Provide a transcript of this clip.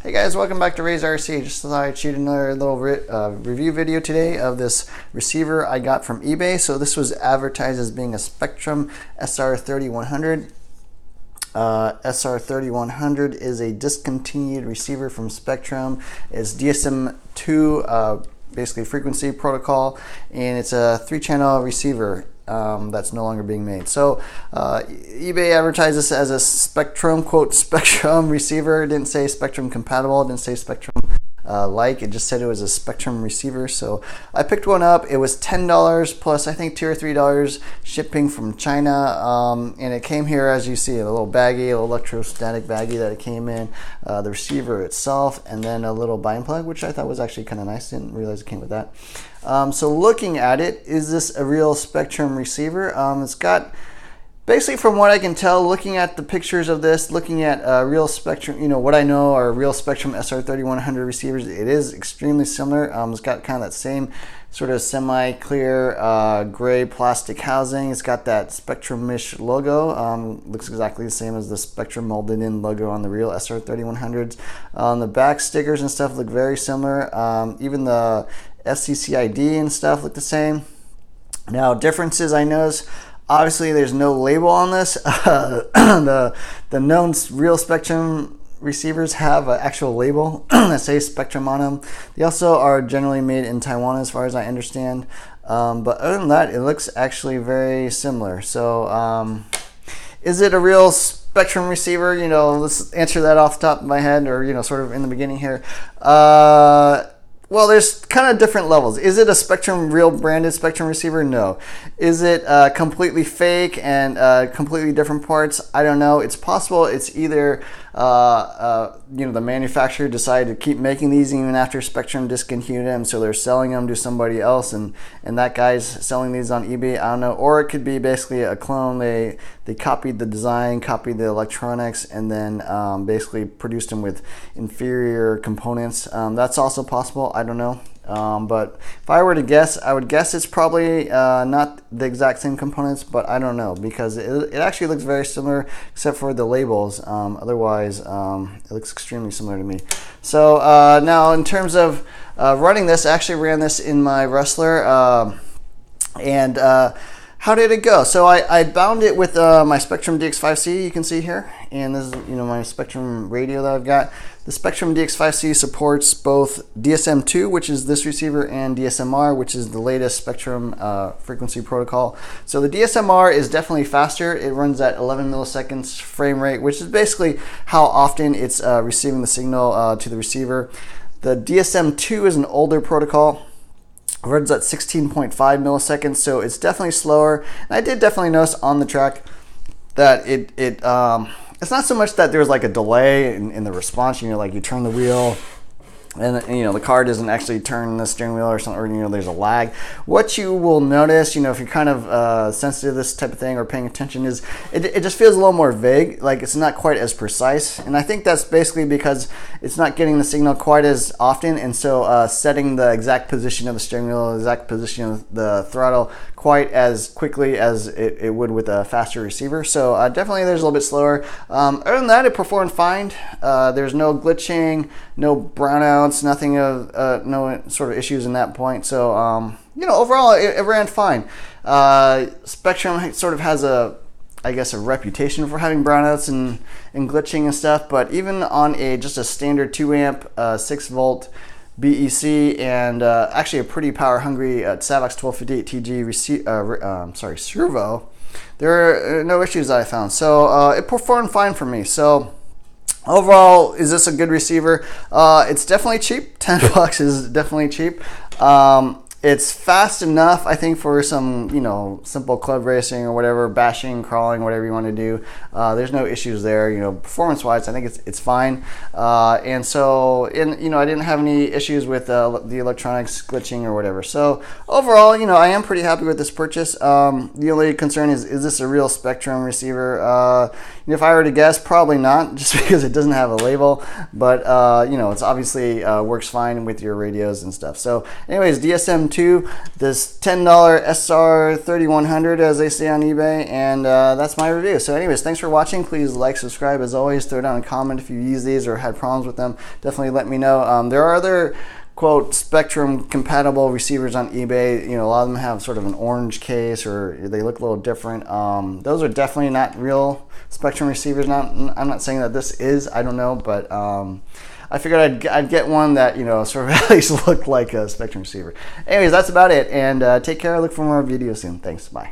Hey guys, welcome back to Ray's RC. Just thought I'd shoot another little review video today of this receiver I got from eBay. So this was advertised as being a Spektrum SR3100. SR3100 is a discontinued receiver from Spektrum. It's DSM2 basically frequency protocol, and it's a 3-channel receiver that's no longer being made. So eBay advertised this as a Spektrum, quote, Spektrum receiver. It didn't say Spektrum compatible, it didn't say Spektrum it just said it was a Spektrum receiver. So I picked one up. It was $10 plus I think $2 or $3 shipping from China, and it came here, as you see, a little baggie, a little electrostatic baggie that it came in, the receiver itself, and then a little bind plug, which I thought was actually kind of nice. Didn't realize it came with that. So looking at it, is this a real Spektrum receiver? It's got, basically from what I can tell, looking at the pictures of this, looking at real Spektrum, you know, what I know are real Spektrum SR3100 receivers, it is extremely similar. It's got kind of that same sort of semi-clear gray plastic housing. It's got that Spektrum-ish logo. Looks exactly the same as the Spektrum molded in logo on the real SR3100s. The back stickers and stuff look very similar. Even the FCC ID and stuff look the same. Now, differences I noticed, obviously there's no label on this. The known real Spektrum receivers have an actual label that says Spektrum on them. They also are generally made in Taiwan as far as I understand. But other than that, it looks actually very similar. So is it a real Spektrum receiver? You know, let's answer that off the top of my head, or, you know, sort of in the beginning here. Well, there's kind of different levels. Is it a Spektrum, real branded Spektrum receiver? No. Is it completely fake and completely different parts? I don't know. It's possible it's either you know, the manufacturer decided to keep making these even after Spektrum discontinued them, so they're selling them to somebody else, and that guy's selling these on eBay. I don't know. Or it could be basically a clone. They copied the design, copied the electronics, and then basically produced them with inferior components. That's also possible. I don't know. But if I were to guess, I would guess it's probably not the exact same components, but I don't know, because it actually looks very similar except for the labels. Otherwise, it looks extremely similar to me. So now in terms of running this, I actually ran this in my Wrestler, and how did it go? So I bound it with my Spektrum DX5C, you can see here, and this is, you know, my Spektrum radio that I've got. The Spektrum DX5C supports both DSM2, which is this receiver, and DSMR, which is the latest Spektrum frequency protocol. So the DSMR is definitely faster. It runs at 11 milliseconds frame rate, which is basically how often it's receiving the signal to the receiver. The DSM2 is an older protocol. Runs at 16.5 milliseconds, so it's definitely slower. And I did definitely notice on the track that it's not so much that there's like a delay in the response. You know, like you turn the wheel, and you know, the car doesn't actually turn the steering wheel or something, or, you know, there's a lag. What you will notice, you know, if you're kind of sensitive to this type of thing or paying attention, is it just feels a little more vague, like it's not quite as precise. And I think that's basically because it's not getting the signal quite as often, and so setting the exact position of the steering wheel, the exact position of the throttle quite as quickly as it would with a faster receiver. So definitely there's a little bit slower. Other than that, it performed fine. There's no glitching, no brownouts, nothing of no sort of issues in that point. So you know, overall it ran fine. Spektrum sort of has I guess a reputation for having brownouts and glitching and stuff, but even on just a standard 2 amp 6 volt BEC, and actually a pretty power hungry Savox 1258 TG servo, there are no issues that I found. So it performed fine for me. So overall, is this a good receiver? It's definitely cheap. $10 is definitely cheap. It's fast enough, I think, for some, you know, simple club racing or whatever, bashing, crawling, whatever you want to do. There's no issues there. You know, performance-wise, I think it's fine. And so, you know, I didn't have any issues with the electronics glitching or whatever. So overall, you know, I am pretty happy with this purchase. The only concern is this a real Spektrum receiver? And if I were to guess, probably not, just because it doesn't have a label. But you know, it's obviously works fine with your radios and stuff. So, anyways, DSM2, this $10 SR3100, as they say on eBay, and that's my review. So, anyways, thanks for watching. Please like, subscribe, as always. Throw down a comment if you use these or had problems with them. Definitely let me know. There are other quote Spektrum compatible receivers on eBay. You know, a lot of them have sort of an orange case, or they look a little different. Those are definitely not real Spektrum receivers. I'm not saying that this is, I don't know, but I figured I'd get one that, you know, sort of at least looked like a Spektrum receiver. Anyways, that's about it, and take care. Look for more videos soon. Thanks. Bye.